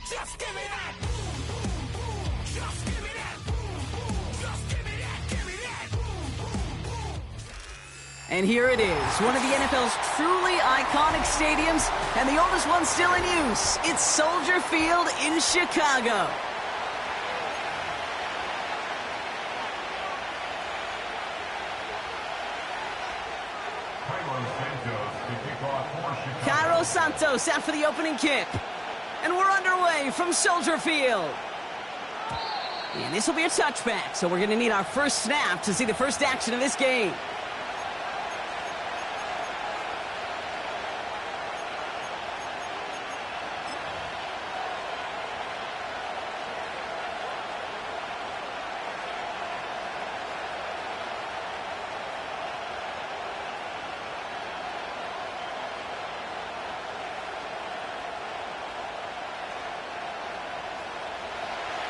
Just give me that. Just give me that. Just give me that. Give me that. And here it is, one of the NFL's truly iconic stadiums, and the oldest one still in use. It's Soldier Field in Chicago. Cairo Santos out for the opening kick. And we're underway from Soldier Field. And this will be a touchback, so we're going to need our first snap to see the first action of this game.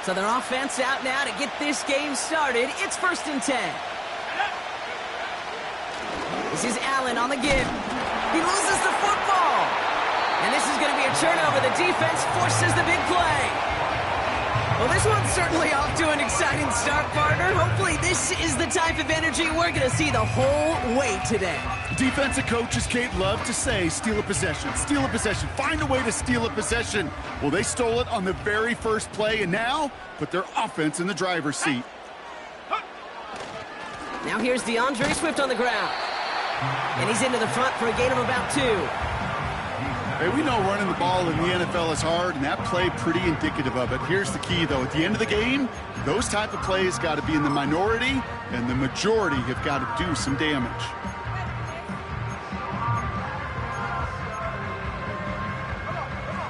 So their offense out now to get this game started. It's 1st and 10. This is Allen on the give. He loses the football. And this is going to be a turnover. The defense forces the big play. Well, this one's certainly off to an exciting start, partner. Hopefully this is the type of energy we're going to see the whole way today. Defensive coaches, Kate, love to say, steal a possession, find a way to steal a possession. Well, they stole it on the very first play, and now put their offense in the driver's seat. Now here's DeAndre Swift on the ground. And he's into the front for a gain of about 2. Hey, we know running the ball in the NFL is hard, and that play pretty indicative of it. Here's the key, though. At the end of the game, those type of plays got to be in the minority, and the majority have got to do some damage.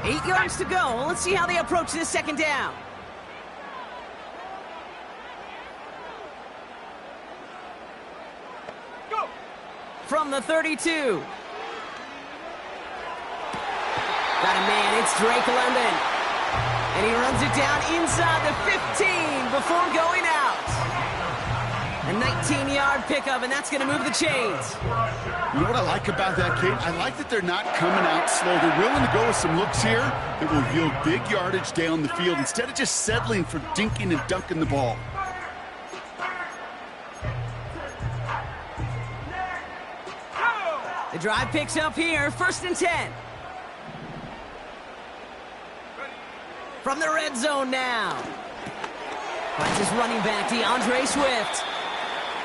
Eight yards to go. Let's see how they approach this second down. Go. From the 32. Got a man, it's Drake London. And he runs it down inside the 15 before going out. A 19-yard pickup, and that's going to move the chains. You know what I like about that, Kate? I like that they're not coming out slow. They're willing to go with some looks here that will yield big yardage down the field instead of just settling for dinking and dunking the ball. The drive picks up here, 1st and 10. From the red zone now. Finds his running back, DeAndre Swift.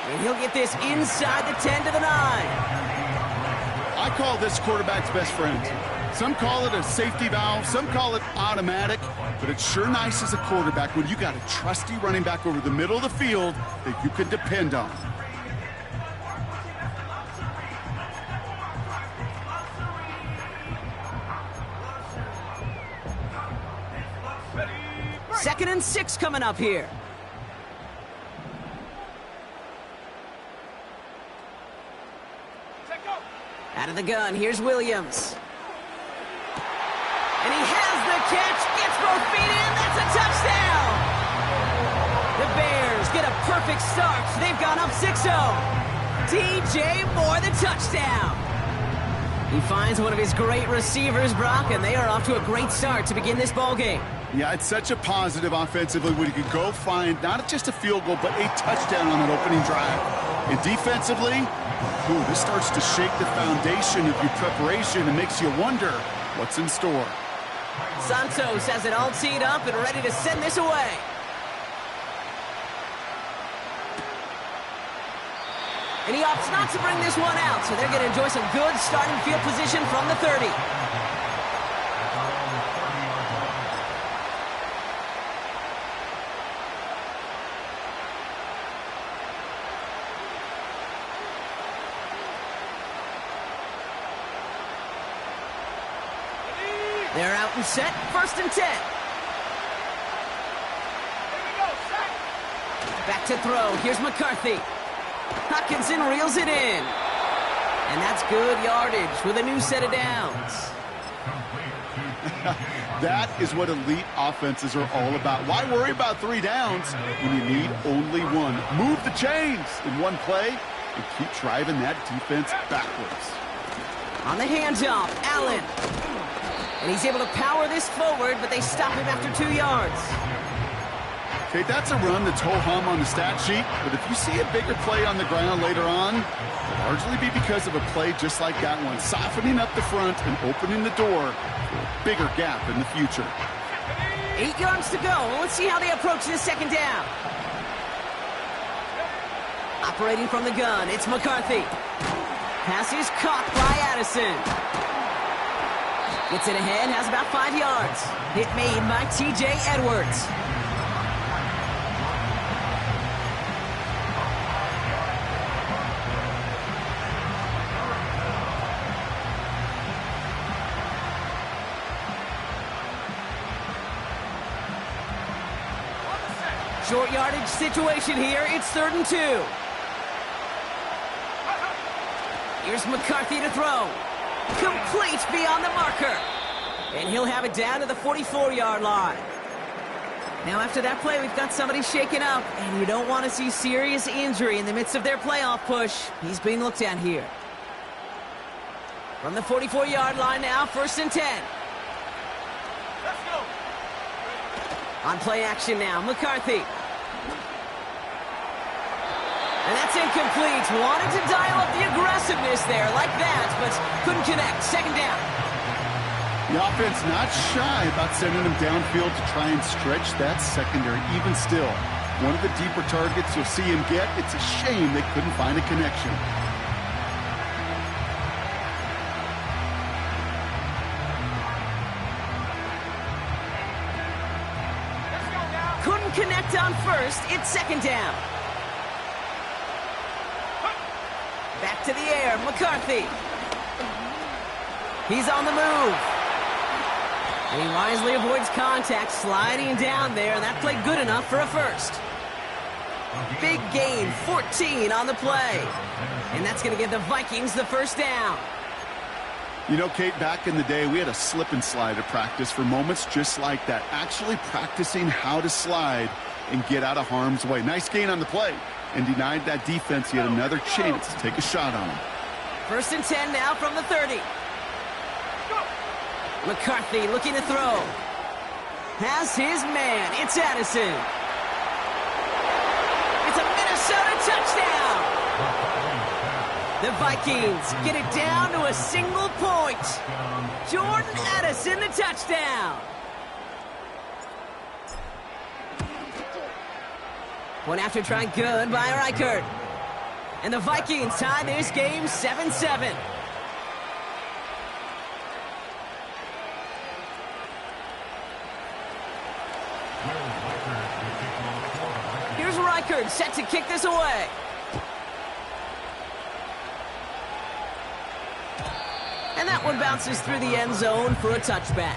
And he'll get this inside the 10 to the 9. I call this quarterback's best friend. Some call it a safety valve, some call it automatic, but it's sure nice as a quarterback when you got a trusty running back over the middle of the field that you can depend on. Second and 6 coming up here. Out of the gun, here's Williams. And he has the catch, gets both feet in, that's a touchdown! The Bears get a perfect start. They've gone up 6-0. DJ Moore, the touchdown. He finds one of his great receivers, Brock, and they are off to a great start to begin this ball game. Yeah, it's such a positive offensively when you can go find not just a field goal, but a touchdown on that opening drive. And defensively, this starts to shake the foundation of your preparation and makes you wonder what's in store. Santos has it all teed up and ready to send this away. And he opts not to bring this one out, so they're going to enjoy some good starting field position from the 30. They're out and set, 1st and 10. Back to throw, here's McCarthy. Hockenson reels it in. And that's good yardage with a new set of downs. That is what elite offenses are all about. Why worry about 3 downs when you need only 1? Move the chains in one play and keep driving that defense backwards. On the handoff, Allen. And he's able to power this forward, but they stop him after 2 yards. Okay, that's a run that's ho-hum on the stat sheet, but if you see a bigger play on the ground later on, it'll largely be because of a play just like that one, softening up the front and opening the door for a bigger gap in the future. 8 yards to go. Let's see how they approach this second down. Operating from the gun, it's McCarthy. Pass is caught by Addison. Gets it ahead, has about 5 yards. Hit made by T.J. Edwards. Short yardage situation here. It's 3rd and 2. Here's McCarthy to throw. Complete beyond the marker. And he'll have it down to the 44-yard line. Now after that play, we've got somebody shaken up, and you don't want to see serious injury in the midst of their playoff push. He's being looked at here. From the 44-yard line now, 1st and 10. Let's go. On play action now, McCarthy. And that's incomplete. Wanted to dial up the aggressiveness there like that, but couldn't connect. 2nd down. The offense not shy about sending them downfield to try and stretch that secondary. Even still, one of the deeper targets you'll see him get. It's a shame they couldn't find a connection. Let's go now. Couldn't connect on 1st. It's 2nd down. Back to the air, McCarthy. He's on the move. And he wisely avoids contact, sliding down there, and that played good enough for a 1st. Big gain, 14 on the play. And that's going to give the Vikings the 1st down. You know, Kate, back in the day, we had a slip and slide at practice for moments just like that. Actually practicing how to slide and get out of harm's way. Nice gain on the play. And denied that defense yet another chance to take a shot on him. 1st and 10 now from the 30. McCarthy looking to throw. Has his man. It's Addison. It's a Minnesota touchdown. The Vikings get it down to a single point. Jordan Addison, the touchdown. One after try good by Reichert. And the Vikings tie this game 7-7. Here's Reichert set to kick this away. And that one bounces through the end zone for a touchback.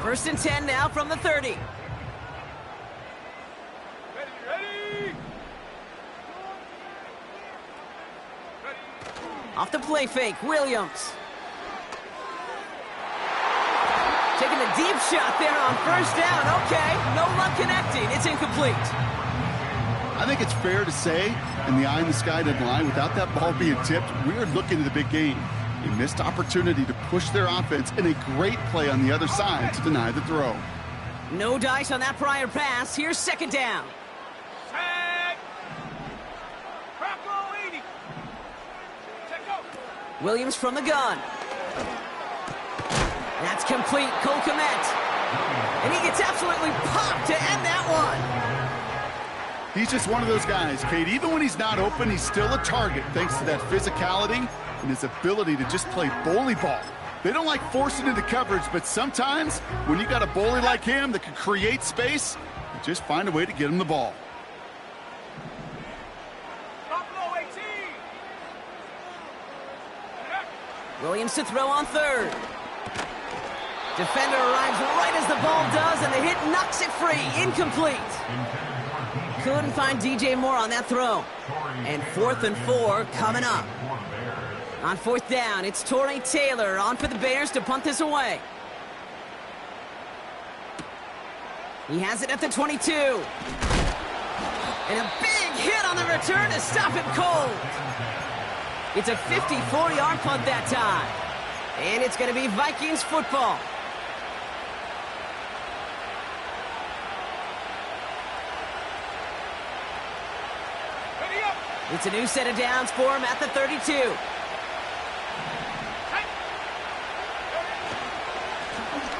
First and 10 now from the 30. Ready. Off the play fake, Williams. Taking a deep shot there on 1st down. Okay, no luck connecting. It's incomplete. I think it's fair to say, in the eye in the sky doesn't lie, without that ball being tipped, we're looking at the big game. A missed opportunity to push their offense and a great play on the other side to deny the throw. No dice on that prior pass. Here's 2nd down. Tag. Crackle 80. Check go. Williams from the gun. That's complete. Cole Kmet. And he gets absolutely popped to end that one. He's just one of those guys, Kate. Even when he's not open, he's still a target thanks to that physicality and his ability to just play bully ball. They don't like forcing into coverage, but sometimes when you got a bully like him that can create space, you just find a way to get him the ball. Buffalo 18. Williams to throw on 3rd. Defender arrives right as the ball does, and the hit knocks it free, incomplete. Couldn't find DJ Moore on that throw. And 4th and 4 coming up. On 4th down, it's Torrey Taylor on for the Bears to punt this away. He has it at the 22. And a big hit on the return to stop him cold. It's a 54-yard punt that time. And it's going to be Vikings football. It's a new set of downs for him at the 32.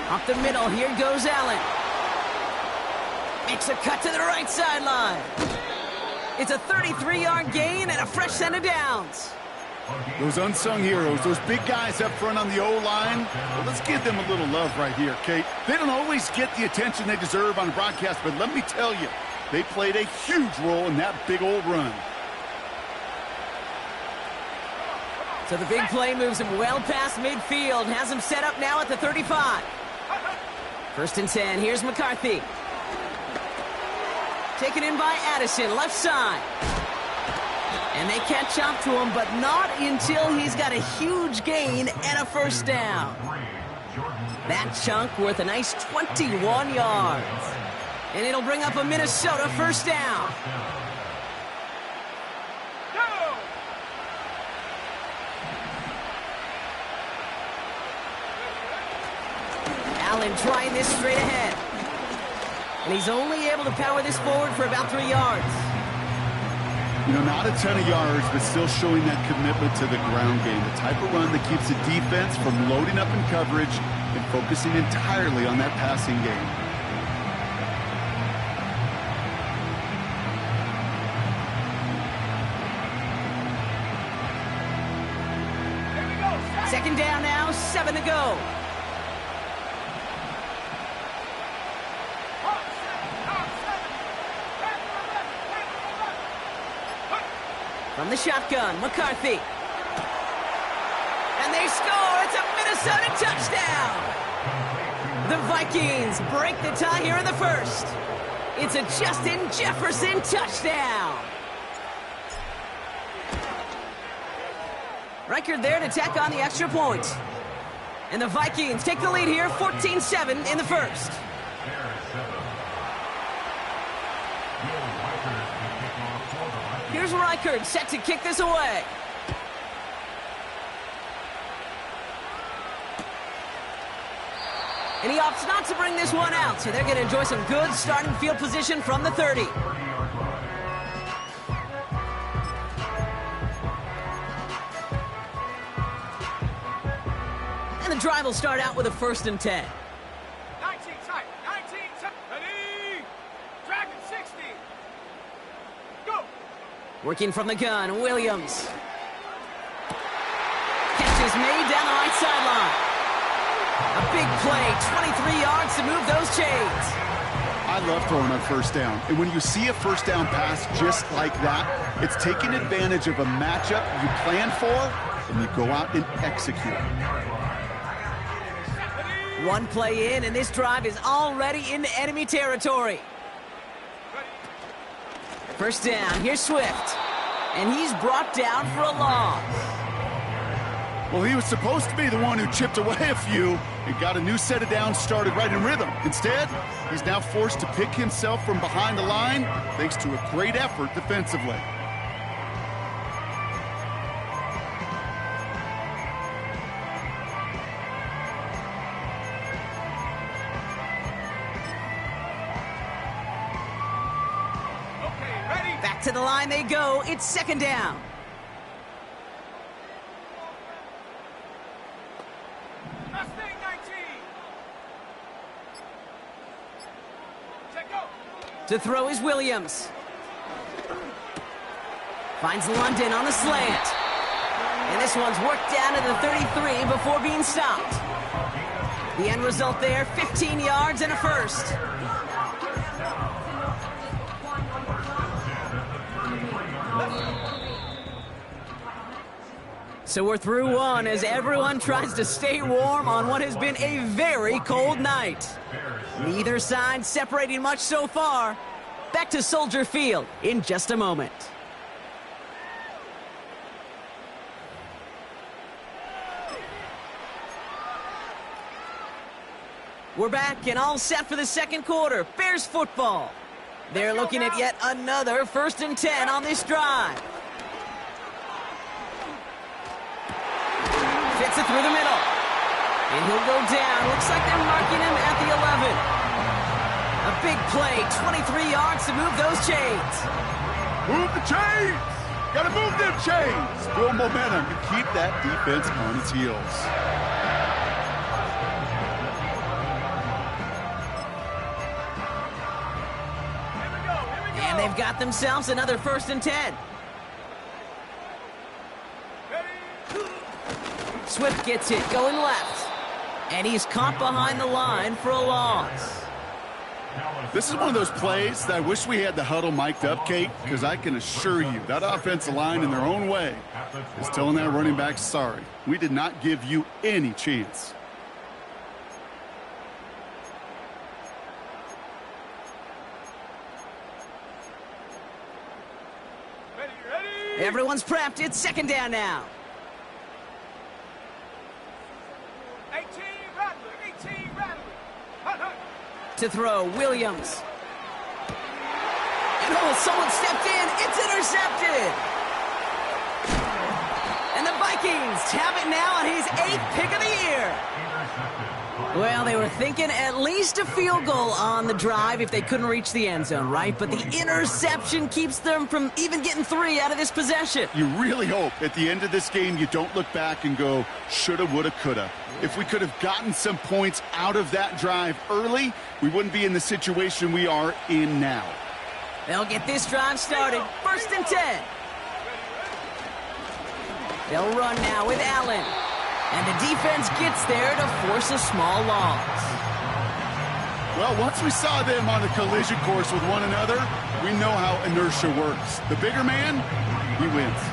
Up the middle, here goes Allen. Makes a cut to the right sideline. It's a 33-yard gain and a fresh set of downs. Those unsung heroes, those big guys up front on the O-line, well, let's give them a little love right here, Kate. They don't always get the attention they deserve on the broadcast, but let me tell you, they played a huge role in that big old run. So the big play moves him well past midfield, has him set up now at the 35. 1st and 10, here's McCarthy. Taken in by Addison, left side. And they catch up to him, but not until he's got a huge gain and a 1st down. That chunk worth a nice 21 yards. And it'll bring up a Minnesota 1st down. Allen trying this straight ahead. And he's only able to power this forward for about 3 yards. You know, not a ton of yards, but still showing that commitment to the ground game. The type of run that keeps the defense from loading up in coverage and focusing entirely on that passing game. Second down now, 7 to go. From the shotgun, McCarthy. And they score! It's a Minnesota touchdown! The Vikings break the tie here in the 1st. It's a Justin Jefferson touchdown! Reichard there to tack on the extra point. And the Vikings take the lead here, 14-7 in the 1st. Here's Reichard set to kick this away. And he opts not to bring this one out, so they're going to enjoy some good starting field position from the 30. And the drive will start out with a 1st and 10. 19 tight, 19 tight. Ready? Dragon 60. Go. Working from the gun, Williams. Catch is made down the right sideline. A big play, 23 yards to move those chains. I love throwing on 1st down. And when you see a 1st down pass just like that, it's taking advantage of a matchup you plan for, and you go out and execute. One play in, and this drive is already into enemy territory. 1st down, here's Swift. And he's brought down for a loss. Well, he was supposed to be the one who chipped away a few and got a new set of downs started right in rhythm. Instead, he's now forced to pick himself from behind the line thanks to a great effort defensively. Back to the line they go. It's 2nd down. Mustang 19. Check go. To throw is Williams. Finds London on the slant. And this one's worked down to the 33 before being stopped. The end result there, 15 yards and a 1st. So we're through one as everyone tries to stay warm on what has been a very cold night. Neither side separating much so far. Back to Soldier Field in just a moment. We're back and all set for the second quarter. Bears football. They're looking at yet another 1st and 10 on this drive. Fits it through the middle. And he'll go down. Looks like they're marking him at the 11. A big play, 23 yards to move those chains. Move the chains! Gotta move them chains! Build momentum to keep that defense on its heels. And they've got themselves another 1st and 10. Swift gets it, going left. And he's caught behind the line for a loss. This is one of those plays that I wish we had the huddle mic'd up, Kate, because I can assure you that offensive line in their own way is telling that running back, sorry, we did not give you any chance. Everyone's prepped. It's 2nd down now. 18 Rattler. Hut. To throw, Williams. And someone stepped in. It's intercepted. And the Vikings have it now on his 8th pick of the year. Well, they were thinking at least a field goal on the drive if they couldn't reach the end zone, right? But the interception keeps them from even getting 3 out of this possession. You really hope at the end of this game you don't look back and go, shoulda, woulda, coulda. If we could have gotten some points out of that drive early, we wouldn't be in the situation we are in now. They'll get this drive started. 1st and 10. They'll run now with Allen. And the defense gets there to force a small loss. Well, once we saw them on a collision course with one another, we know how inertia works. The bigger man, he wins.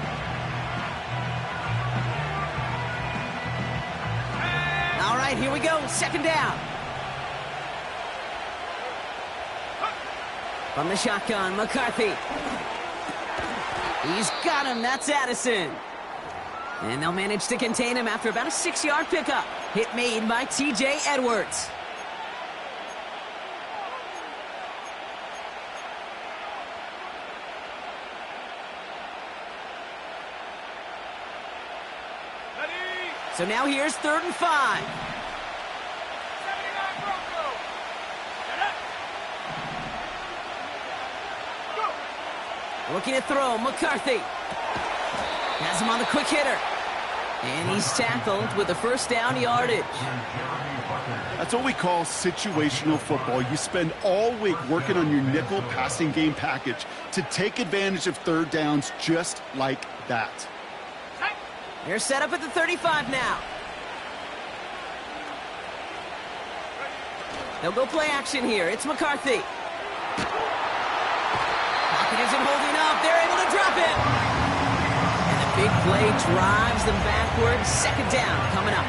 All right, here we go. 2nd down. From the shotgun, McCarthy. He's got him. That's Addison. And they'll manage to contain him after about a 6-yard pickup. Hit made by T.J. Edwards. So now here's 3rd and 5. Looking to throw, McCarthy. Has him on the quick hitter. And he's tackled with the 1st down yardage. That's what we call situational football. You spend all week working on your nickel passing game package to take advantage of 3rd downs just like that. They're set up at the 35 now. They'll go play action here. It's McCarthy. Pocket isn't holding up. They're able to drop it. Big play drives them backwards. 2nd down coming up.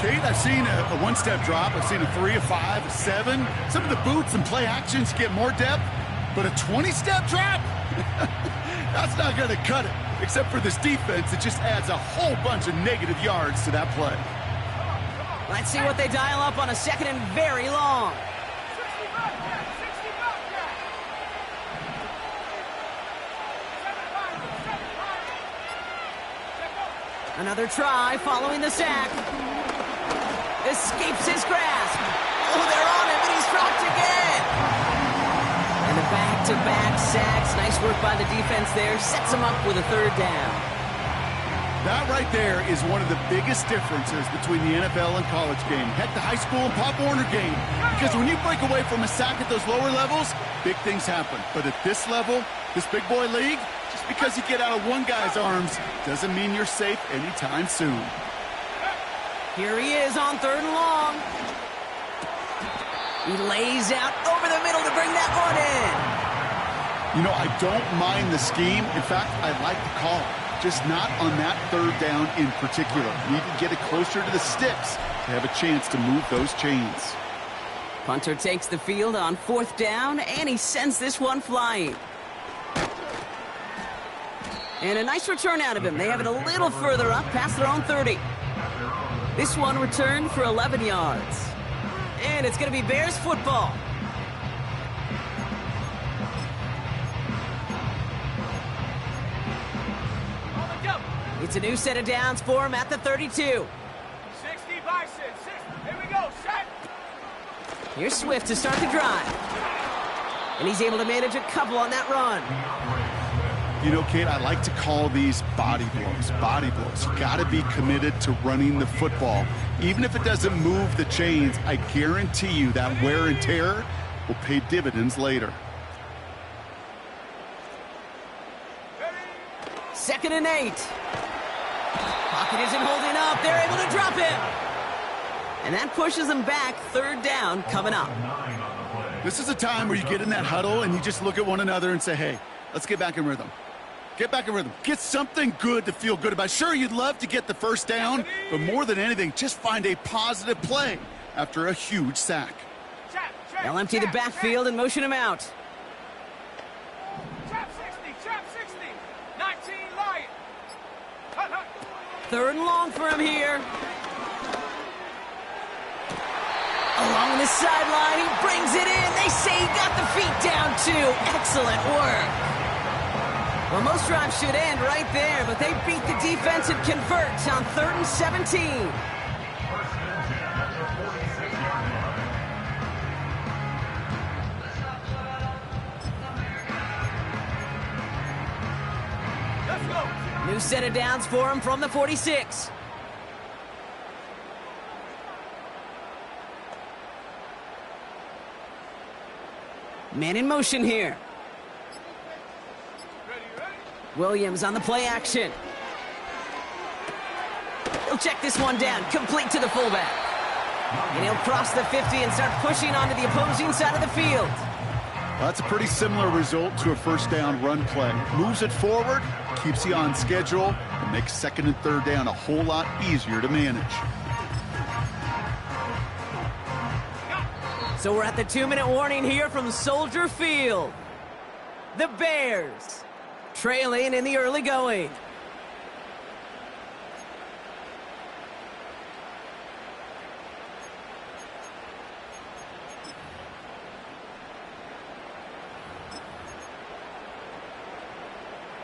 Kate, I've seen a one-step drop. I've seen a 3, a 5, a 7. Some of the boots and play actions get more depth, but a 20-step drop? That's not going to cut it. Except for this defense, it just adds a whole bunch of negative yards to that play. Let's see what they dial up on a 2nd and very long. Another try following the sack. Escapes his grasp. Oh, they're on him, and he's dropped again. And the back-to-back sacks. Nice work by the defense there. Sets him up with a 3rd down. That right there is one of the biggest differences between the NFL and college game. Heck, the high school and Pop Warner game. Because when you break away from a sack at those lower levels, big things happen. But at this level, this big boy league, just because you get out of one guy's arms doesn't mean you're safe anytime soon. Here he is on 3rd and long. He lays out over the middle to bring that one in. You know, I don't mind the scheme. In fact, I like the call. just not on that third down in particular. Need to get it closer to the sticks to have a chance to move those chains. Punter takes the field on 4th down, and he sends this one flying. And a nice return out of him. They have it a little further up past their own 30. This one returned for 11 yards. And it's going to be Bears football. It's a new set of downs for him at the 32. 60 by 6. Here we go. Set. Here's Swift to start the drive. And he's able to manage a couple on that run. You know, Kate, I like to call these body blows. Body blows. You got to be committed to running the football. Even if it doesn't move the chains, I guarantee you that wear and tear will pay dividends later. 2nd and 8. Pocket isn't holding up. They're able to drop him. And that pushes them back. 3rd down coming up. This is a time where you get in that huddle and you just look at one another and say, hey, let's get back in rhythm. Get back in rhythm. Get something good to feel good about. Sure, you'd love to get the first down, but more than anything, just find a positive play after a huge sack. They'll empty the backfield and motion him out. Trap 60. Trap 60. 19 Lion. 3rd and long for him here. Along the sideline, he brings it in. They say he got the feet down too. Excellent work. Well, most drives should end right there, but they beat the defense and convert on 3rd and 17. Let's go. New set of downs for him from the 46. Man in motion here. Williams on the play action. He'll check this one down, complete to the fullback. And he'll cross the 50 and start pushing onto the opposing side of the field. Well, that's a pretty similar result to a first down run play. Moves it forward, keeps you on schedule, and makes 2nd and 3rd down a whole lot easier to manage. So we're at the 2-minute warning here from Soldier Field. The Bears trailing in the early going.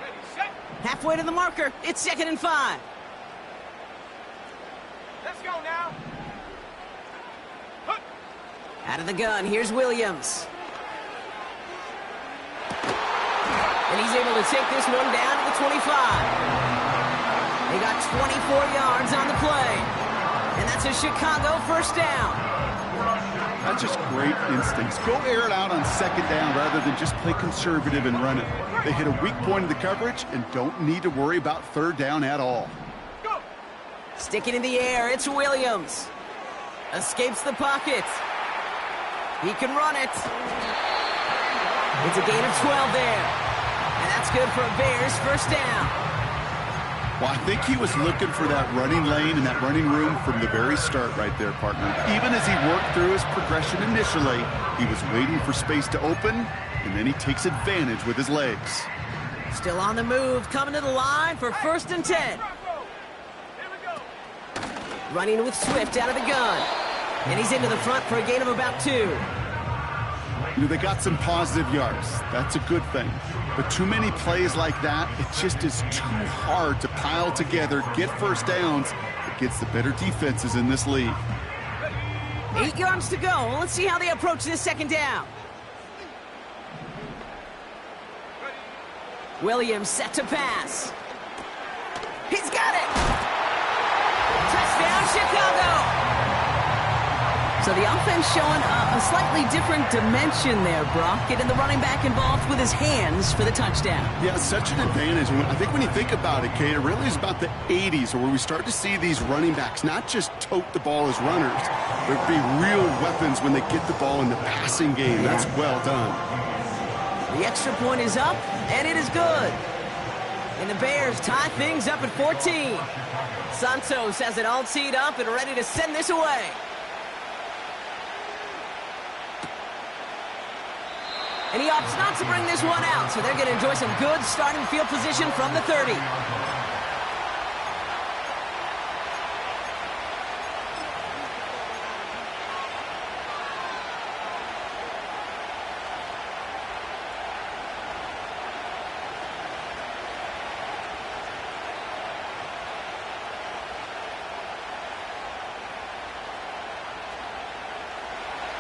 Ready, set. Halfway to the marker. It's 2nd and 5. Let's go now. Out of the gun, here's Williams. And he's able to take this one down to the 25. They got 24 yards on the play. And that's a Chicago first down. That's just great instincts. Go air it out on 2nd down rather than just play conservative and run it. They hit a weak point in the coverage and don't need to worry about 3rd down at all. Go. Stick it in the air, it's Williams. Escapes the pocket. He can run it. It's a gain of 12 there. And that's good for a Bears first down. Well, I think he was looking for that running lane and that running room from the very start right there, partner. Even as he worked through his progression initially, he was waiting for space to open, and then he takes advantage with his legs. Still on the move, coming to the line for 1st and 10. Bravo. Here we go. Running with Swift out of the gun. And he's into the front for a gain of about 2. You know, they got some positive yards. That's a good thing. But too many plays like that, it just is too hard to pile together, get first downs against the better defenses in this league. 8 yards to go. Let's see how they approach this 2nd down. Williams set to pass. He's got it! Touchdown, Chicago! So the offense showing a slightly different dimension there, Brock. Getting the running back involved with his hands for the touchdown. Yeah, such an advantage. I think when you think about it, Kate, it really is about the 80s where we start to see these running backs not just tote the ball as runners, but be real weapons when they get the ball in the passing game. That's well done. The extra point is up, and it is good. And the Bears tie things up at 14. Santos has it all teed up and ready to send this away. And he opts not to bring this one out, so they're going to enjoy some good starting field position from the 30.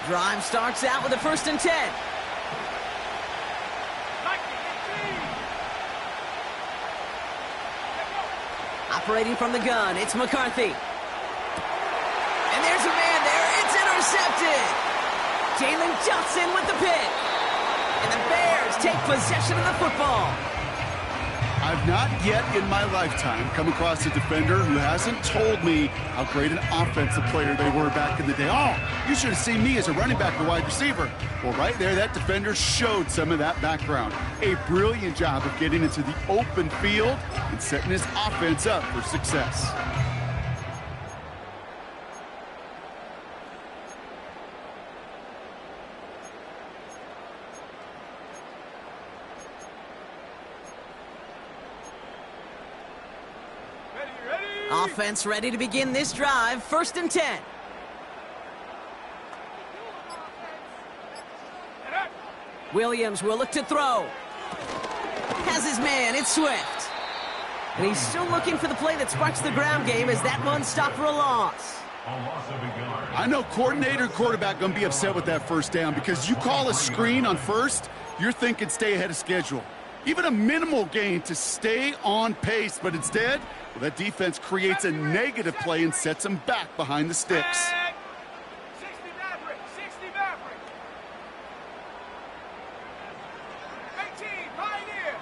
Drive starts out with a 1st and 10. Operating from the gun, it's McCarthy. And there's a man there. It's intercepted. Jalen Johnson with the pick. And the Bears take possession of the football. I've not yet in my lifetime come across a defender who hasn't told me how great an offensive player they were back in the day. Oh, you should have seen me as a running back or wide receiver. Well, right there, that defender showed some of that background. A brilliant job of getting into the open field and setting his offense up for success. Offense ready to begin this drive. 1st and 10. Williams will look to throw. Has his man. It's Swift. And he's still looking for the play that sparks the ground game as that one stopped for a loss. I know coordinator and quarterback going to be upset with that 1st down because you call a screen on 1st, you're thinking stay ahead of schedule. Even a minimal gain to stay on pace, but instead, well, that defense creates a negative play and sets them back behind the sticks. 60 Maverick, 60 Maverick. 18, Pioneer.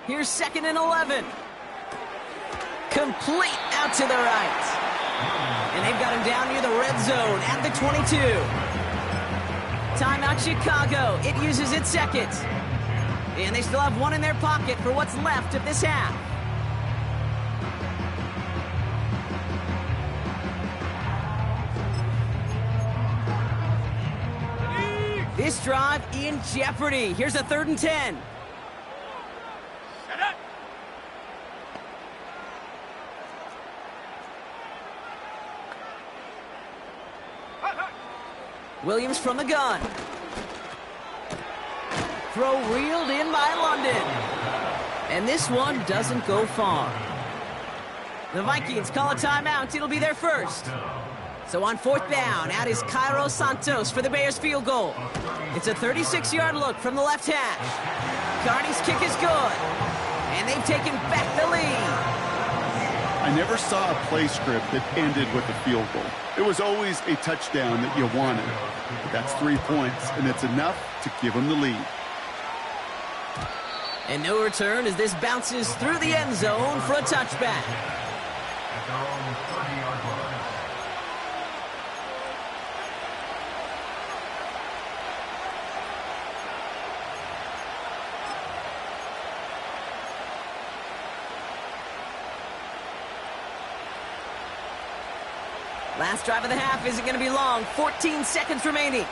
Here's 2nd and 11. Complete out to the right. And they've got him down near the red zone at the 22. Timeout Chicago. It uses its 2nd. And they still have one in their pocket for what's left of this half. This drive in jeopardy. Here's a 3rd and 10. Williams from the gun. Throw reeled in by London. And this one doesn't go far. The Vikings call a timeout. It'll be their 1st. So on 4th down, out is Cairo Santos for the Bears field goal. It's a 36-yard look from the left hash. Carney's kick is good. And they've taken back the lead. I never saw a play script that ended with a field goal. It was always a touchdown that you wanted. But that's 3 points, and it's enough to give them the lead. And no return as this bounces through the end zone for a touchback. Last drive of the half isn't going to be long. 14 seconds remaining.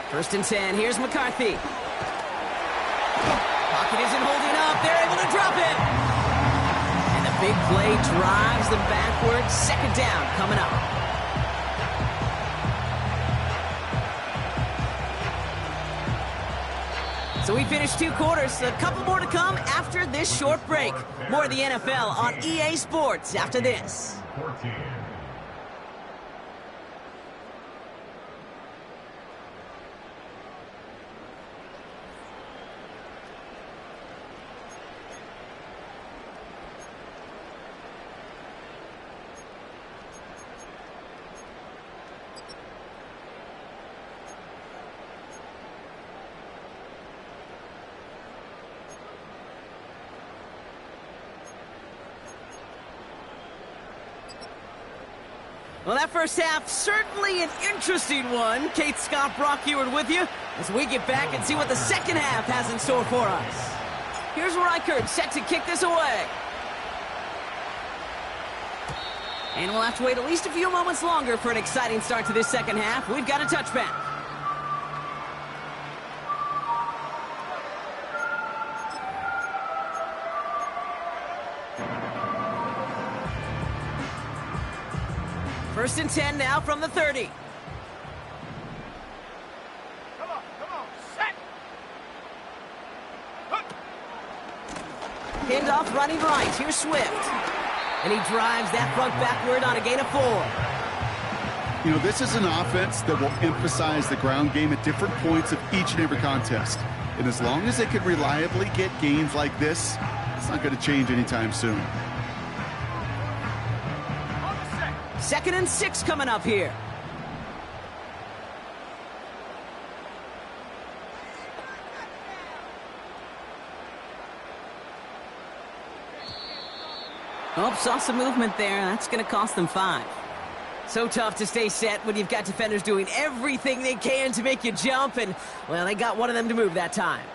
First and 10. Here's McCarthy. Pocket isn't holding up. They're able to drop it. And the big play drives them backwards. 2nd down coming up. So we finished 2 quarters. A couple more to come after this short break. More of the NFL on EA Sports after this. 14. Well, that first half, certainly an interesting one. Kate Scott, Brock Heward with you as we get back and see what the second half has in store for us. Here's Reichert set to kick this away. And we'll have to wait at least a few moments longer for an exciting start to this second half. We've got a touchback. First and 10 now from the 30. Come on, set! Handoff running right. Here's Swift. And he drives that front backward on a gain of 4. You know, this is an offense that will emphasize the ground game at different points of each and every contest. And as long as they can reliably get gains like this, it's not going to change anytime soon. 2nd and 6 coming up here. Oh, saw some movement there. That's going to cost them 5. So tough to stay set when you've got defenders doing everything they can to make you jump, and, well, they got one of them to move that time.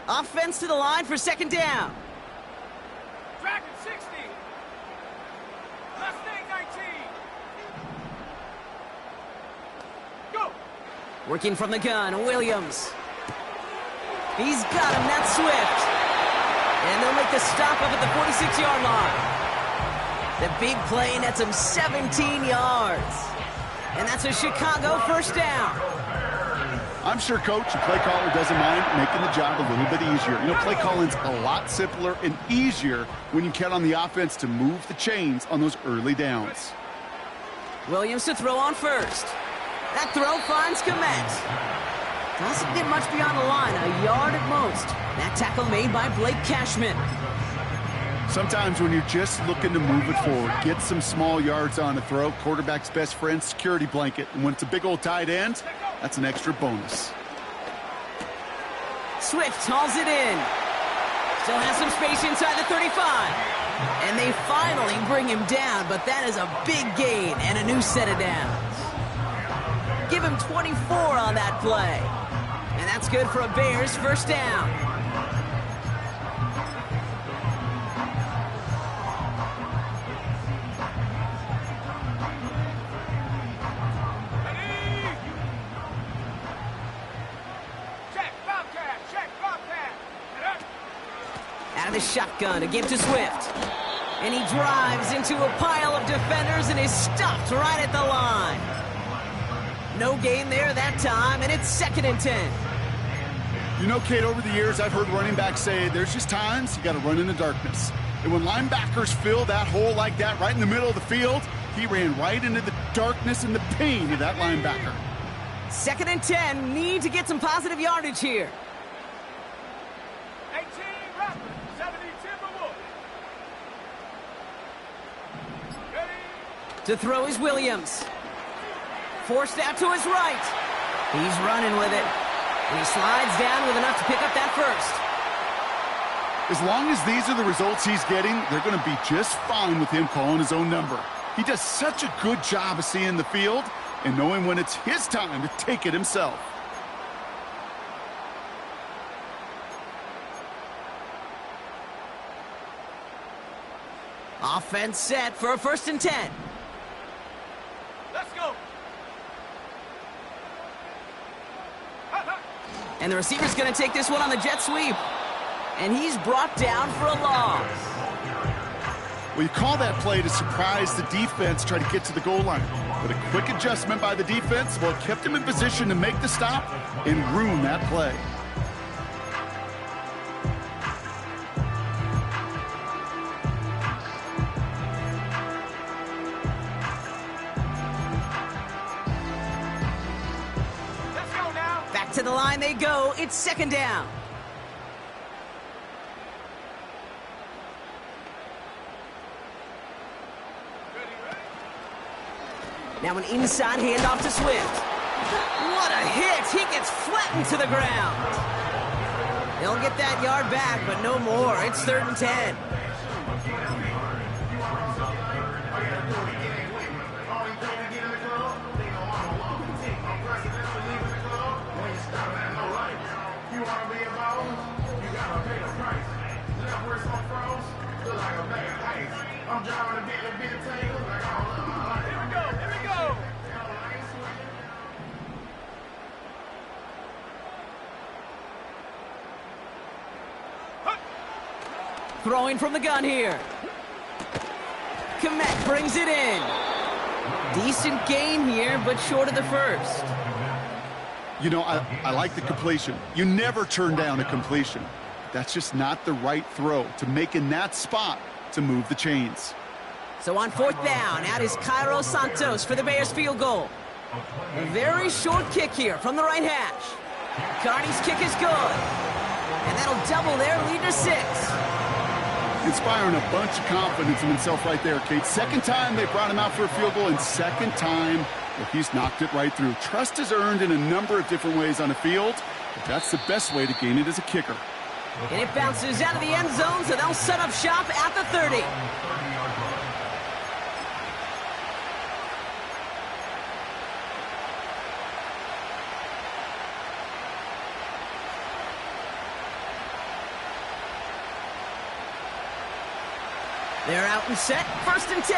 Offense to the line for 2nd down. Dragon 60. Mustang 19. Go. Working from the gun, Williams. He's got him, that's Swift. And they'll make the stop up at the 46-yard line. The big play nets him 17 yards. And that's a Chicago first down. I'm sure coach and play caller doesn't mind making the job a little bit easier. You know, play calling's a lot simpler and easier when you count on the offense to move the chains on those early downs. Williams to throw on first. That throw finds Kmet. Doesn't get much beyond the line, a yard at most. That tackle made by Blake Cashman. Sometimes when you're just looking to move it forward, get some small yards on a throw, quarterback's best friend, security blanket. And when it's a big old tight end, that's an extra bonus. Swift hauls it in. Still has some space inside the 35. And they finally bring him down, but that is a big gain and a new set of downs. Give him 24 on that play. And that's good for a Bears first down. Out of the shotgun, a give to Swift. And he drives into a pile of defenders and is stopped right at the line. No gain there that time, and it's 2nd and 10. You know, Kate, over the years, I've heard running backs say there's just times you got to run in the darkness. And when linebackers fill that hole like that right in the middle of the field, he ran right into the darkness and the pain of that linebacker. 2nd and 10, need to get some positive yardage here. 18 Raptors, 70 Timberwolves. Ready? To throw is Williams. Forced out to his right. He's running with it. And he slides down with enough to pick up that first. As long as these are the results he's getting, they're going to be just fine with him calling his own number. He does such a good job of seeing the field and knowing when it's his time to take it himself. Offense set for a 1st and 10. Let's go. And the receiver's going to take this one on the jet sweep. And he's brought down for a loss. Well, you call that play to surprise the defense, try to get to the goal line. But a quick adjustment by the defense, well, kept him in position to make the stop and ruin that play. To the line they go. It's 2nd down. Now an inside handoff to Swift. What a hit! He gets flattened to the ground. They'll get that yard back, but no more. It's 3rd and 10. Throwing from the gun here. Kmet brings it in. Decent gain here, but short of the first. You know, I like the completion. You never turn down a completion. That's just not the right throw to make in that spot to move the chains. So on 4th down, out is Cairo Santos for the Bears field goal. A very short kick here from the right hash. Carney's kick is good. And that'll double their lead to 6. Inspiring a bunch of confidence in himself right there, Kate. Second time they brought him out for a field goal, and second time that he's knocked it right through. Trust is earned in a number of different ways on the field, but that's the best way to gain it as a kicker. And it bounces out of the end zone, so they'll set up shop at the 30. They're out and set, 1st and 10.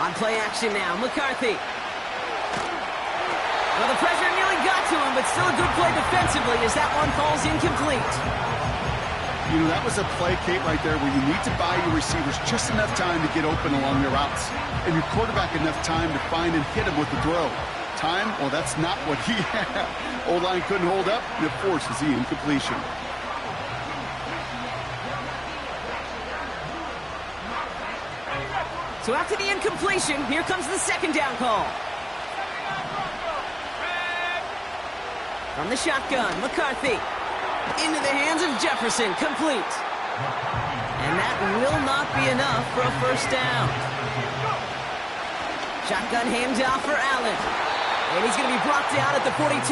On play action now, McCarthy. Well, the pressure nearly got to him, but still a good play defensively as that one falls incomplete. You know, that was a play, Kate, right there where you need to buy your receivers just enough time to get open along their routes, and your quarterback enough time to find and hit him with the throw. Time, well, that's not what he had. O-line couldn't hold up, and it forces the incompletion. So after the incompletion, here comes the 2nd down call. From the shotgun, McCarthy. Into the hands of Jefferson, complete. And that will not be enough for a 1st down. Shotgun handoff for Allen. And he's going to be brought down at the 42.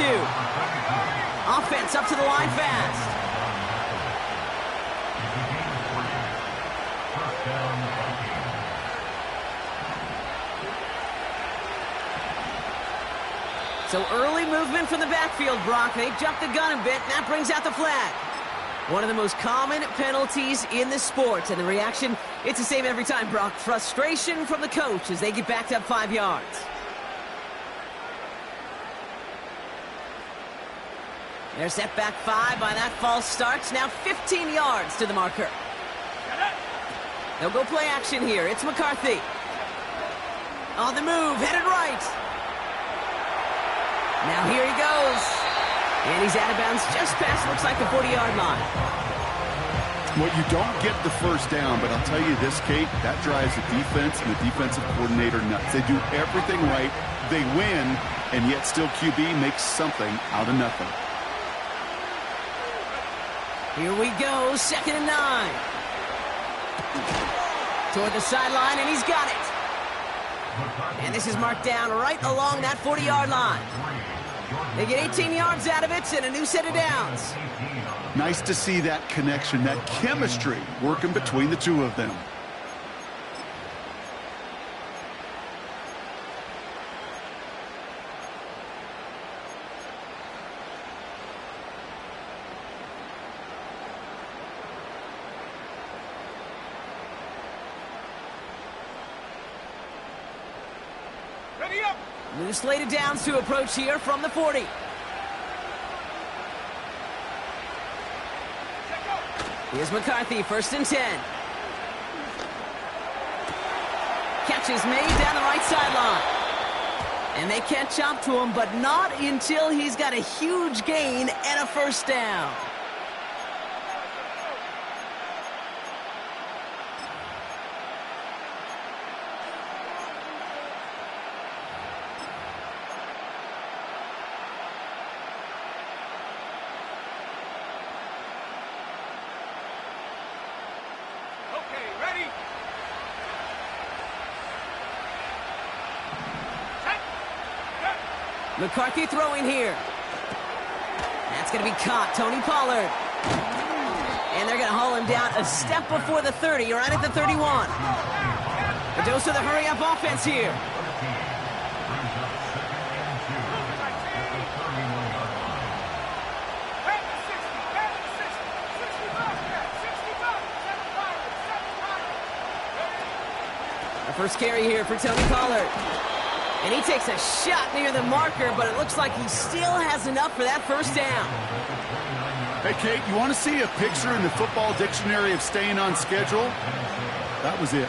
Offense up to the line fast. So early movement from the backfield, Brock. They jumped the gun a bit, and that brings out the flag. One of the most common penalties in the sport, and the reaction, it's the same every time, Brock. Frustration from the coach as they get backed up 5 yards. They're set back 5 by that false start. Now 15 yards to the marker. They'll go play action here. It's McCarthy. On the move, headed right. Now here he goes. And he's out of bounds just past, looks like the 40-yard line. Well, you don't get the 1st down, but I'll tell you this, Kate, that drives the defense and the defensive coordinator nuts. They do everything right, they win, and yet still QB makes something out of nothing. Here we go, 2nd and 9. Toward the sideline, and he's got it. And this is marked down right along that 40-yard line. They get 18 yards out of it and a new set of downs. Nice to see that connection, that chemistry working between the two of them. New slated downs to approach here from the 40. Here's McCarthy, 1st and 10. Catch is made down the right sideline. And they can't chop to him, but not until he's got a huge gain and a 1st down. McCarthy throwing here. That's going to be caught. Tony Pollard. And they're going to haul him down a step before the 30, right at the 31. A dose of the hurry-up offense here. The first carry here for Tony Pollard. And he takes a shot near the marker, but it looks like he still has enough for that first down. Hey, Kate, you want to see a picture in the football dictionary of staying on schedule? That was it.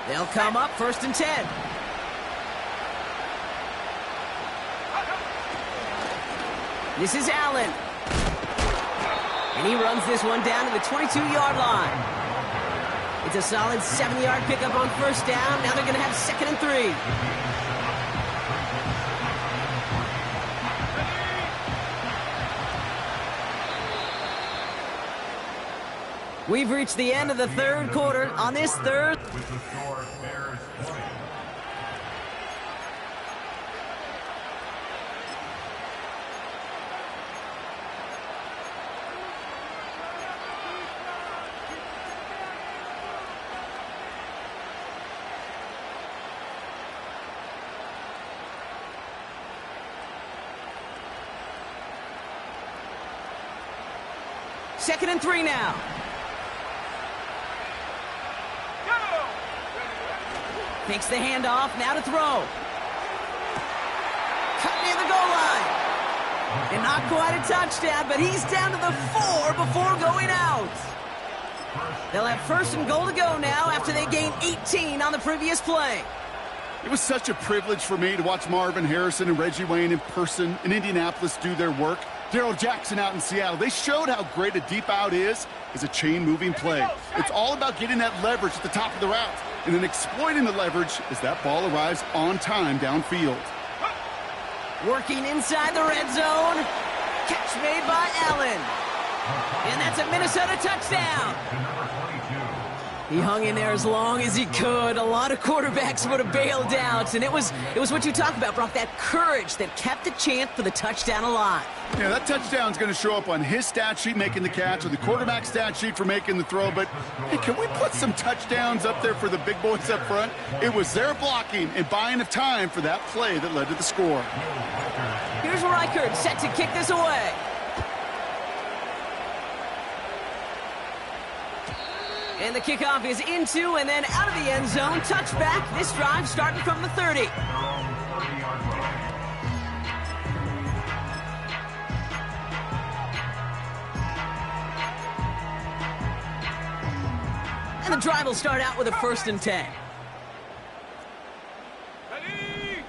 They'll come up 1st and 10. This is Allen. And he runs this one down to the 22-yard line. It's a solid 7-yard pickup on 1st down. Now they're going to have 2nd and 3. We've reached the end of the 3rd quarter. On this 3rd... With the score, Bears 20. Second and 3 now. Takes the handoff, now to throw. Cut near the goal line. And not quite a touchdown, but he's down to the 4 before going out. They'll have 1st and goal to go now after they gained 18 on the previous play. It was such a privilege for me to watch Marvin Harrison and Reggie Wayne in person in Indianapolis do their work. Darrell Jackson out in Seattle. They showed how great a deep out is a chain-moving play. It's all about getting that leverage at the top of the route and then exploiting the leverage as that ball arrives on time downfield. Working inside the red zone. Catch made by Allen. And that's a Minnesota touchdown. He hung in there as long as he could. A lot of quarterbacks would have bailed out. And it was what you talk about, Brock, that courage that kept the chance for the touchdown alive. Yeah, that touchdown's going to show up on his stat sheet making the catch or the quarterback stat sheet for making the throw. But, hey, can we put some touchdowns up there for the big boys up front? It was their blocking and buying of time for that play that led to the score. Here's Reichard set to kick this away. And the kickoff is into and then out of the end zone. Touchback. This drive starting from the 30. And the drive will start out with a 1st and 10. Ready?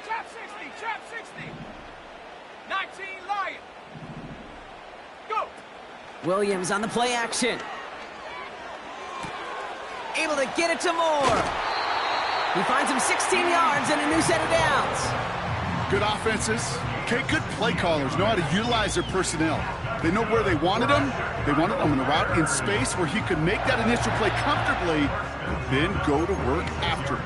Trap 60. 19 Lion. Go. Williams on the play action. Able to get it to Moore. He finds him 16 yards and a new set of downs. Good offenses. Okay, good play callers know how to utilize their personnel. They know where they wanted them. They wanted them in a route in space where he could make that initial play comfortably and then go to work after it.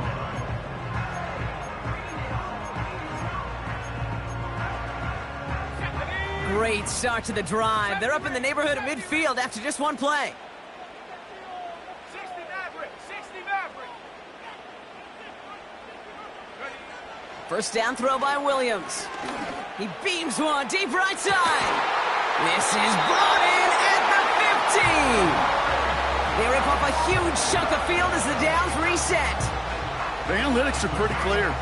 Great start to the drive. They're up in the neighborhood of midfield after just one play. 60 Maverick. First down throw by Williams. He beams one deep right side. This is brought in at the 15. They rip off a huge chunk of field as the downs reset. The analytics are pretty clear.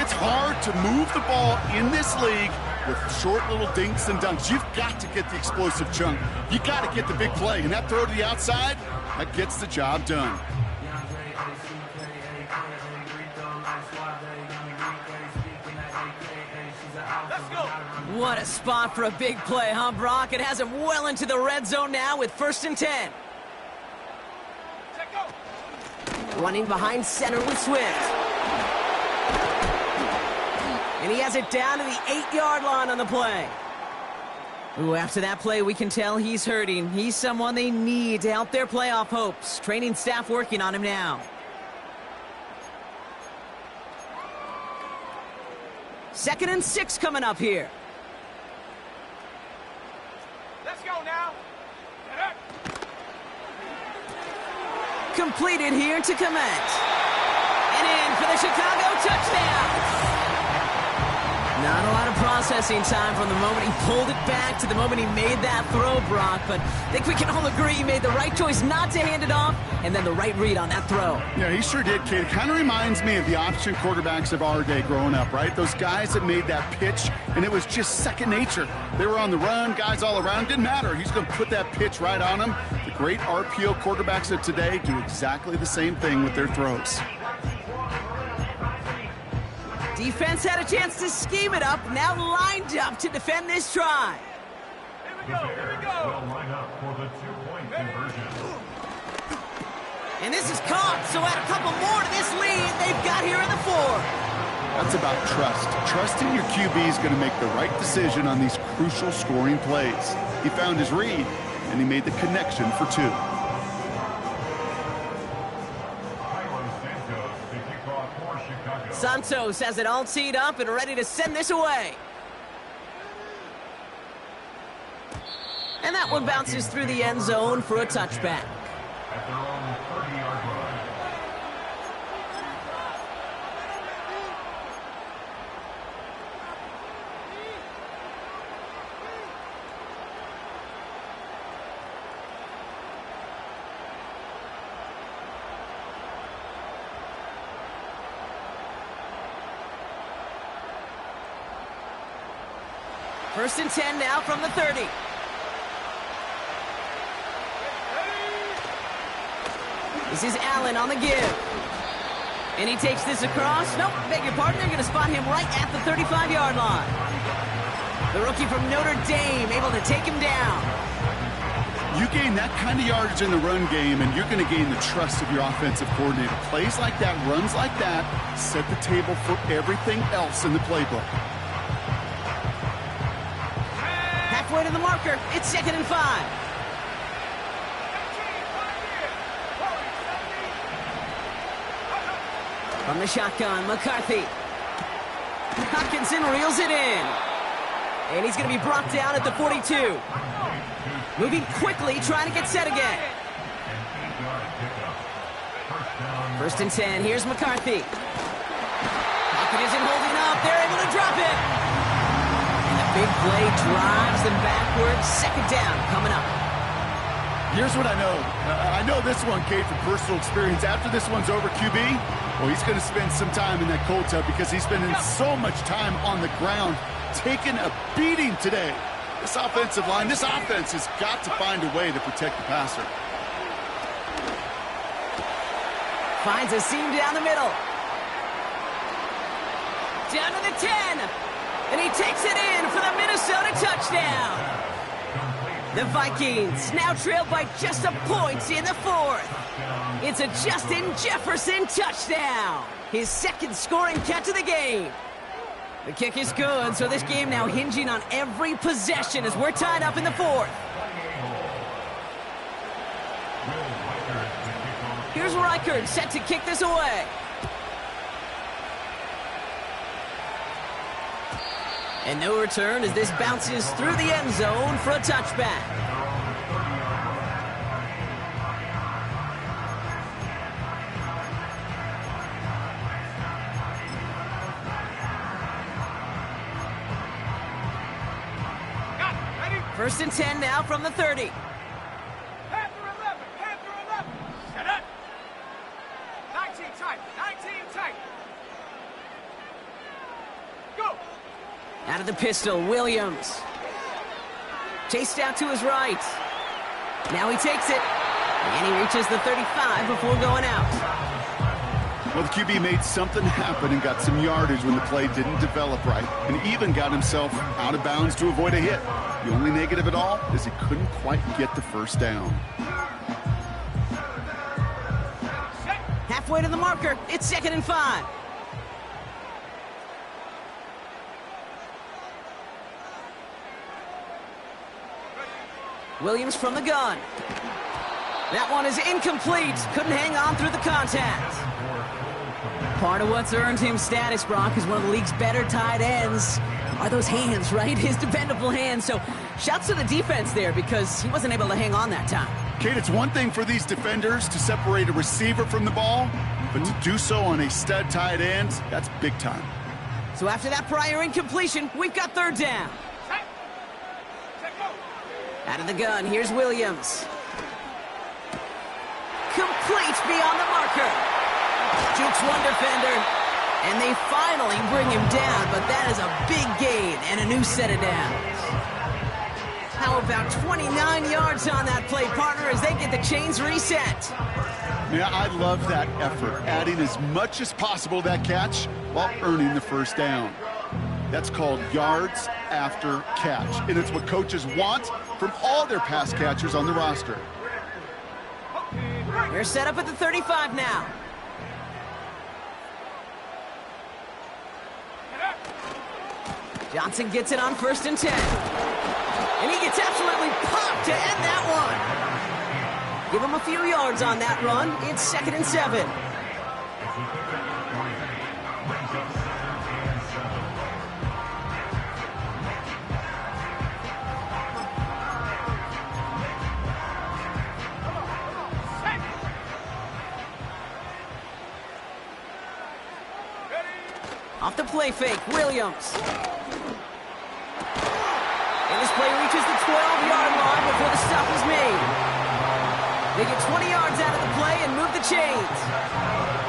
It's hard to move the ball in this league with short little dinks and dunks. You've got to get the explosive chunk. You got to get the big play. And that throw to the outside, that gets the job done. What a spot for a big play, huh, Brock? It has him well into the red zone now with 1st and 10. Running behind center with Swift. And he has it down to the 8-yard line on the play. Ooh, after that play, we can tell he's hurting. He's someone they need to help their playoff hopes. Training staff working on him now. Second and 6 coming up here. Let's go now. Completed here to commence. And in for the Chicago touchdown. Not a lot of processing time from the moment he pulled it back to the moment he made that throw, Brock. But I think we can all agree he made the right choice not to hand it off, and then the right read on that throw. Yeah, he sure did, kid. Kind of reminds me of the option quarterbacks of our day growing up, right? Those guys that made that pitch, and it was just second nature. They were on the run, guys all around. Didn't matter. He's going to put that pitch right on them. The great RPO quarterbacks of today do exactly the same thing with their throws. Defense had a chance to scheme it up, now lined up to defend this try. Here we go. Will line up for the two-point conversion. And this is caught, so add a couple more to this lead they've got here in the fourth. That's about trust. Trusting your QB is going to make the right decision on these crucial scoring plays. He found his read, and he made the connection for 2. Santos has it all teed up and ready to send this away. And that one bounces through the end zone for a touchback. At their own 30-yard line. First and 10 now from the 30. This is Allen on the give. And he takes this across. Nope, beg your pardon. They're going to spot him right at the 35-yard line. The rookie from Notre Dame able to take him down. You gain that kind of yardage in the run game, and you're going to gain the trust of your offensive coordinator. Plays like that, runs like that, set the table for everything else in the playbook. Halfway to the marker. It's second and 5. From the shotgun, McCarthy. Hockenson reels it in. And he's going to be brought down at the 42. Moving quickly, trying to get set again. First and 10, here's McCarthy. Pocket isn't holding up, they're able to drop it. And the big play drives them backwards. Second down coming up. Here's what I know. I know this one, Kate, from personal experience. After this one's over, QB, well, he's going to spend some time in that cold tub because he's spending so much time on the ground, taking a beating today. This offensive line, this offense has got to find a way to protect the passer. Finds a seam down the middle. Down to the 10. And he takes it in for the Minnesota touchdown. The Vikings now trail by just a point in the fourth. It's a Justin Jefferson touchdown. His second scoring catch of the game. The kick is good, so this game now hinging on every possession as we're tied up in the fourth. Here's Reichard set to kick this away. And no return as this bounces through the end zone for a touchback. First and 10 now from the 30. Panther 11. Set up. 19 tight. Go. Out of the pistol, Williams. Chased out to his right. Now he takes it. And he reaches the 35 before going out. Well, the QB made something happen and got some yardage when the play didn't develop right, and even got himself out of bounds to avoid a hit. The only negative at all is he couldn't quite get the first down. Halfway to the marker, it's second and 5. Williams from the gun. That one is incomplete. Couldn't hang on through the contact. Part of what's earned him status, Brock, is one of the league's better tight ends. Are those hands, right? His dependable hands. So shouts to the defense there because he wasn't able to hang on that time. Kate, it's one thing for these defenders to separate a receiver from the ball, but to do so on a stud tight end, that's big time. So after that prior incompletion, we've got third down. Out of the gun, here's Williams. Complete beyond the marker. Jukes one defender, and they finally bring him down, but that is a big gain and a new set of downs. How about 29 yards on that play, partner, as they get the chains reset? Yeah, I love that effort, adding as much as possible to that catch while earning the first down. That's called yards after catch, and it's what coaches want from all their pass catchers on the roster. They're set up at the 35 now. Johnson gets it on 1st and 10. And he gets absolutely popped to end that one. Give him a few yards on that run. It's 2nd and 7. Off the play fake, Williams. And this play reaches the 12-yard line before the stop is made. They get 20 yards out of the play and move the chains.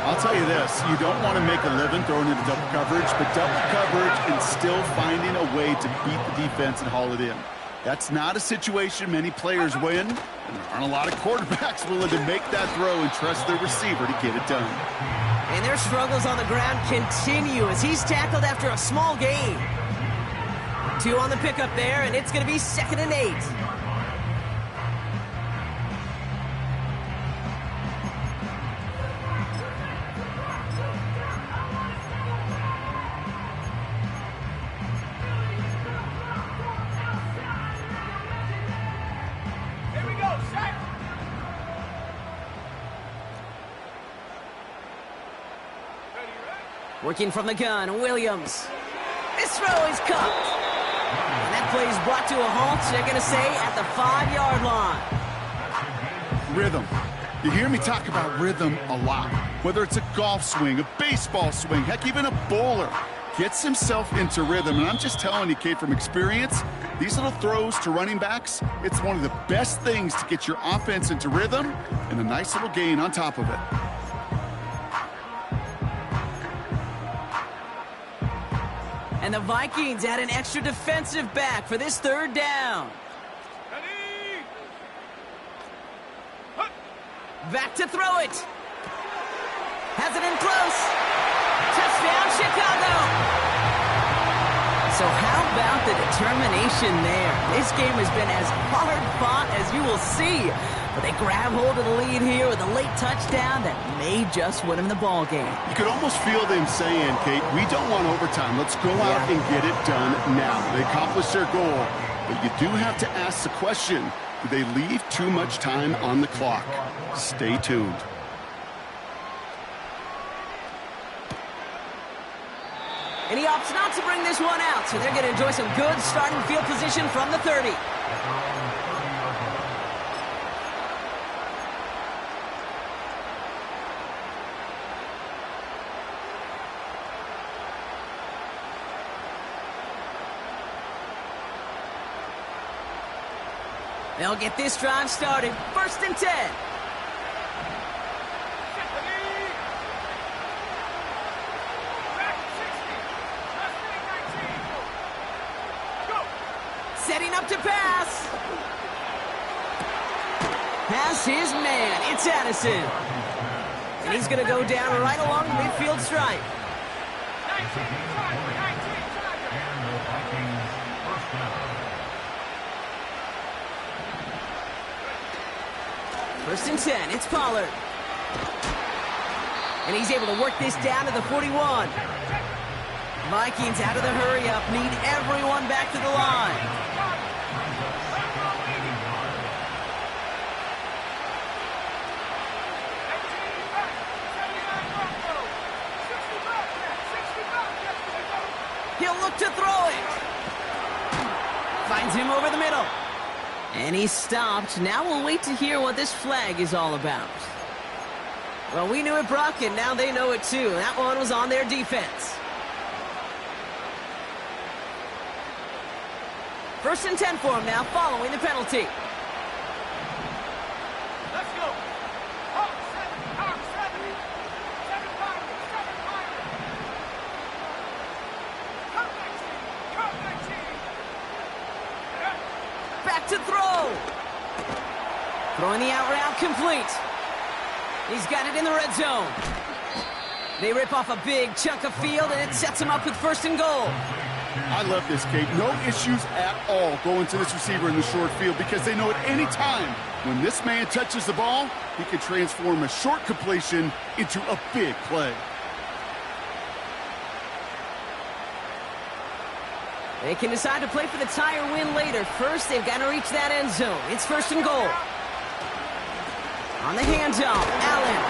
I'll tell you this, you don't want to make a living throwing into double coverage, but double coverage and still finding a way to beat the defense and haul it in. That's not a situation many players win, and there aren't a lot of quarterbacks willing to make that throw and trust their receiver to get it done. And their struggles on the ground continue as he's tackled after a small gain. 2 on the pickup there, and it's going to be 2nd and 8. Here we go, set. Working from the gun, Williams. This throw is cupped. And that play is brought to a halt, they're going to say, at the 5-yard line. Rhythm. You hear me talk about rhythm a lot. Whether it's a golf swing, a baseball swing, heck, even a bowler gets himself into rhythm. And I'm just telling you, Kate, from experience, these little throws to running backs, it's one of the best things to get your offense into rhythm and a nice little gain on top of it. And the Vikings add an extra defensive back for this 3rd down. Ready? Back to throw it. Has it in close. Touchdown, Chicago. So how about the determination there? This game has been as hard fought as you will see. But they grab hold of the lead here with a late touchdown that may just win them the ball game. You could almost feel them saying, Kate, we don't want overtime. Let's go out and get it done now. They accomplished their goal. But you do have to ask the question, do they leave too much time on the clock? Stay tuned. And he opts not to bring this one out, so they're going to enjoy some good starting field position from the 30. They'll get this drive started. 1st and 10. Setting up to pass. Has his man. It's Addison. And he's going to go down right along the midfield stripe. First and 10, it's Pollard. And he's able to work this down to the 41. Vikings out of the hurry-up, need everyone back to the line. He'll look to throw it. Finds him over the middle. And he's stopped. Now we'll wait to hear what this flag is all about. Well, we knew it, Brock, and now they know it too. That one was on their defense. 1st and 10 for him now, following the penalty. Let's go. Hawk 7, Hawk 7. 7 Pirates, 7 Pirates. Come back, team. Come back, team. Back to throw. Throwing the out route complete. He's got it in the red zone. They rip off a big chunk of field, and it sets him up with 1st and goal. I love this, Kate. No issues at all going to this receiver in the short field because they know at any time when this man touches the ball, he can transform a short completion into a big play. They can decide to play for the tie or win later. First, they've got to reach that end zone. It's 1st and goal. On the handoff, Allen.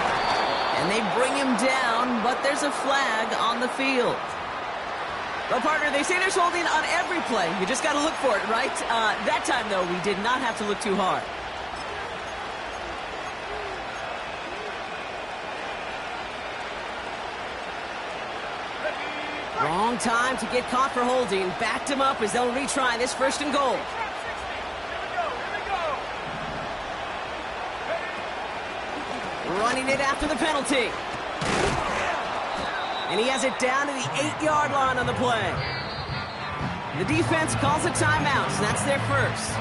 And they bring him down, but there's a flag on the field. Well, partner, they say there's holding on every play. You just got to look for it, right? That time, though, we did not have to look too hard. Wrong time to get caught for holding. Backed him up as they'll retry this 1st and goal. Running it after the penalty. And he has it down to the 8-yard line on the play. The defense calls a timeout, so that's their first.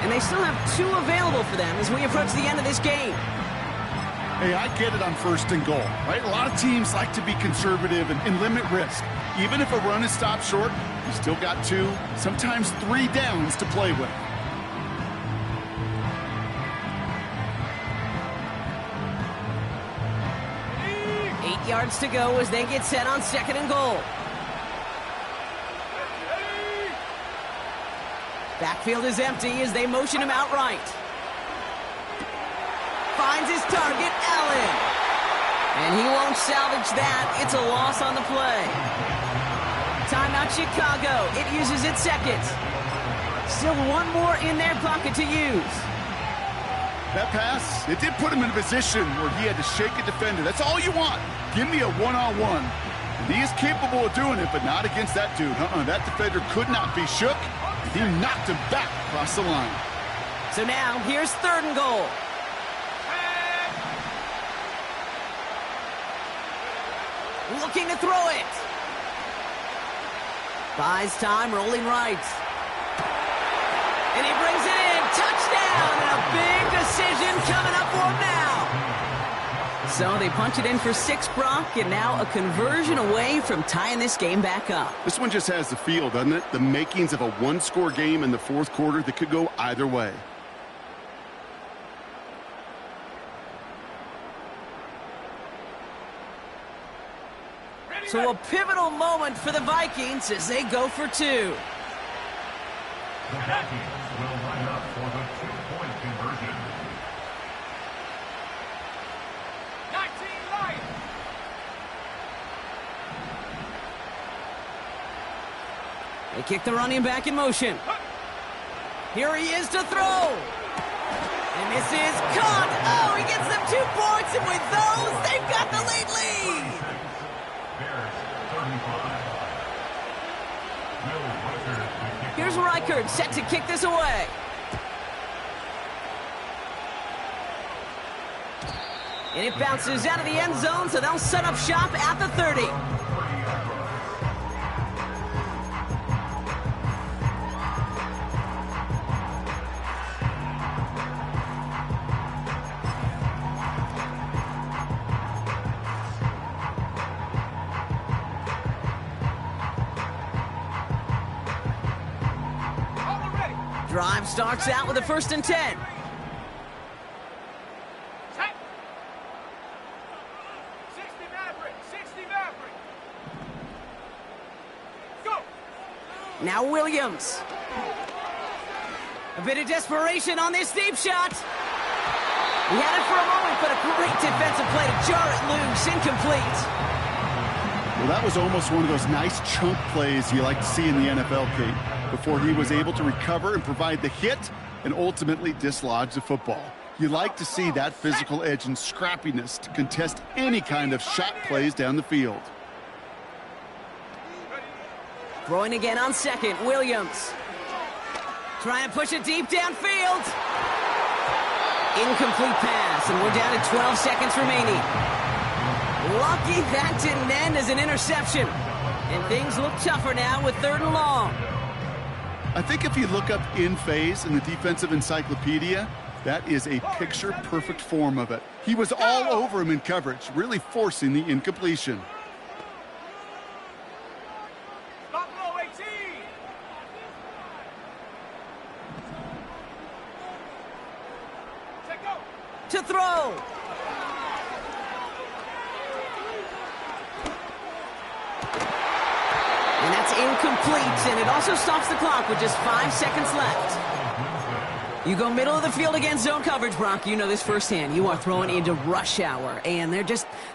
And they still have 2 available for them as we approach the end of this game. Hey, I get it on 1st and goal, right? A lot of teams like to be conservative and limit risk. Even if a run is stopped short, you still got 2, sometimes 3 downs to play with. Yards to go as they get set on 2nd and goal. Backfield is empty as they motion him out right. Finds his target, Allen. And he won't salvage that. It's a loss on the play. Timeout Chicago. It uses its 2nd. Still 1 more in their pocket to use. That pass, it did put him in a position where he had to shake a defender. That's all you want. Give me a one-on-one. And he is capable of doing it, but not against that dude. That defender could not be shook. He knocked him back across the line. So now, here's 3rd and goal. Looking to throw it. Buys time, rolling right. And he brings it in. Touchdown! And a big decision coming up for him now. So they punch it in for 6, Brock, and now a conversion away from tying this game back up. This one just has the feel, doesn't it? The makings of a 1-score game in the 4th quarter that could go either way. So a pivotal moment for the Vikings as they go for 2. The Vikings will line up for the 2-point conversion. 19 Lions. They kick the running back in motion. Here he is to throw. And this is caught. Oh, he gets them 2 points, and with those, they've got the late lead. Bears 35. Here's Reichard set to kick this away. And it bounces out of the end zone, so they'll set up shop at the 30. Drive starts out with a 1st and 10. Set. 60 Maverick. 60 Maverick. Go. Now Williams. A bit of desperation on this deep shot. He had it for a moment, but a great defensive play to jar it loose. Incomplete. Well, that was almost one of those nice chunk plays you like to see in the NFL, Kate, before he was able to recover and provide the hit and ultimately dislodge the football. You like to see that physical edge and scrappiness to contest any kind of shot plays down the field. Throwing again on second, Williams. Trying to push it deep downfield. Incomplete pass, and we're down to 12 seconds remaining. Lucky that didn't end as an interception. And things look tougher now with 3rd and long. I think if you look up in phase in the defensive encyclopedia, that is a picture-perfect form of it. He was all over him in coverage, really forcing the incompletion. To throw. And that's incomplete, and it also stops the clock with just 5 seconds left. You go middle of the field against zone coverage, Brock. You know this firsthand. You are throwing into rush hour, and there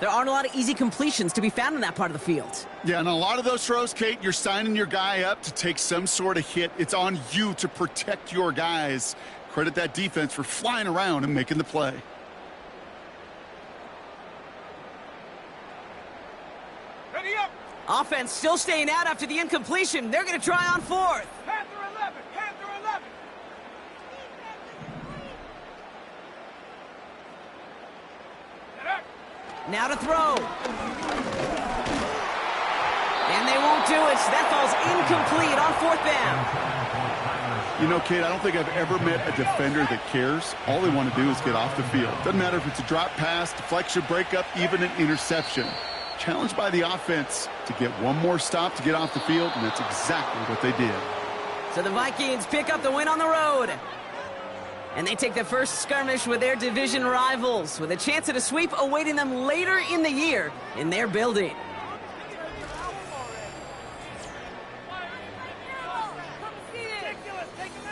aren't a lot of easy completions to be found in that part of the field. Yeah, and a lot of those throws, Kate, you're signing your guy up to take some sort of hit. It's on you to protect your guys. Credit that defense for flying around and making the play. Offense still staying out after the incompletion. They're going to try on 4th. Panther 11, Panther 11. Now to throw. And they won't do it. That falls incomplete on 4th down. You know, Kate, I don't think I've ever met a defender that cares. All they want to do is get off the field. Doesn't matter if it's a drop pass, deflection, breakup, even an interception. Challenged by the offense to get one more stop to get off the field, and that's exactly what they did. So the Vikings pick up the win on the road. And they take the first skirmish with their division rivals, with a chance at a sweep awaiting them later in the year in their building.